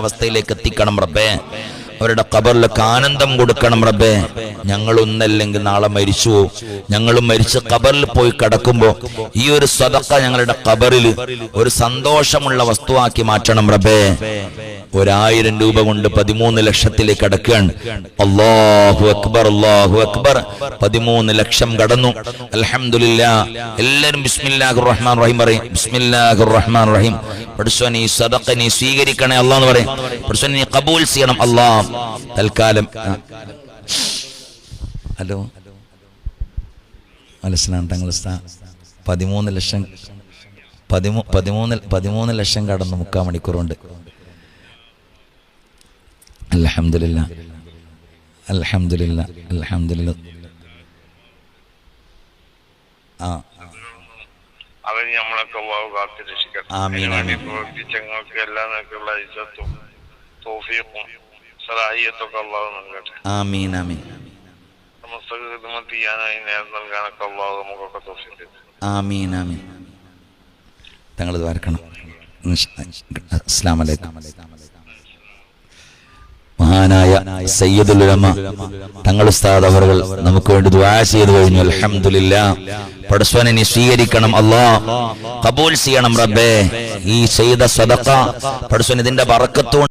അവസ്ഥയിലേക്ക് എത്തിക്കണം റബ്ബേ. അവരുടെ ഖബറിലേക്ക് ആനന്ദം കൊടുക്കണം റബ്ബേ. ഞങ്ങളൊന്നല്ലെങ്കിൽ നാളെ മരിച്ചു, ഞങ്ങളും മരിച്ച് ഖബറിൽ പോയി കിടക്കുമ്പോൾ ഈ ഒരു സദഖ ഞങ്ങളുടെ ഖബറിൽ ഒരു സന്തോഷമുള്ള വസ്തുവാക്കി മാറ്റണം റബ്ബേ. 1000 രൂപ കൊണ്ട് 13 ലക്ഷത്തിലേക്ക് കടക്കുകയാണ്. അല്ലാഹു അക്ബർ, അല്ലാഹു അക്ബർ. 13 ലക്ഷം കടന്നു. അൽഹംദുലില്ലാഹ്. എല്ലാവരും ബിസ്മില്ലാഹിർ റഹ്മാൻ റഹീം പറയും. ബിസ്മില്ലാഹിർ റഹ്മാൻ റഹീം. പടച്ചോനെ ഈ സദഖ നീ സ്വീകരിക്കണേ അല്ലാഹ് എന്ന് പറയും. പടച്ചോനെ നീ ഖബൂൽ ചെയ്യണം അല്ലാഹ്. തൽക്കാലം ഹലോ അലസ്ലാം തങ്ങൾ 13 ലക്ഷം 13 ലക്ഷം കടന്നു 3/4 മണിക്കൂർ കൊണ്ട്. അൽഹംദുലില്ലാഹ്, അൽഹംദുലില്ലാഹ്, അൽഹംദുലില്ലാഹ്. അവര് നമ്മളൊക്കെ അല്ലാഹു കാത്തുരക്ഷിക്കട്ടെ. ആമീൻ ആമീൻ. പ്രവർത്തിച്ചങ്ങൾക്ക് എല്ലാ നിലക്കുള്ള ഇസ്സത്തും തൗഫീഖും സലാഹിയത്തൊക്കെ അല്ലാഹു നൽകട്ടെ. ആമീൻ ആമീൻ. സമസ്ത ഖിദ്മത്ത് ചെയ്യാനായി നേരം നൽകാനൊക്കെ അല്ലാഹു നമുക്കൊക്കെ തൗഫീഖ് തരട്ടെ. ആമീൻ ആമീൻ. തങ്ങൾ ദ്വാരക്കണം. അസ്സലാമു അലൈക്കും. മഹാനായ സയ്യിദുൽ ഉലമ തങ്ങൾ ഉസ്താദ് അവர்கள் നമുക്ക് വേണ്ടി ദുആ ചെയ്തു കഴിഞ്ഞു. അൽഹംദുലില്ലാഹ്. പടച്ചോനെ നീ സ്വീകരിക്കണം അല്ലാഹ്, ഖബൂൽ ചെയ്യണം റബ്ബേ. ഈ ചെയ്ത സദഖ പടച്ചോനെ ഇതിന്റെ ബറക്കത്ത്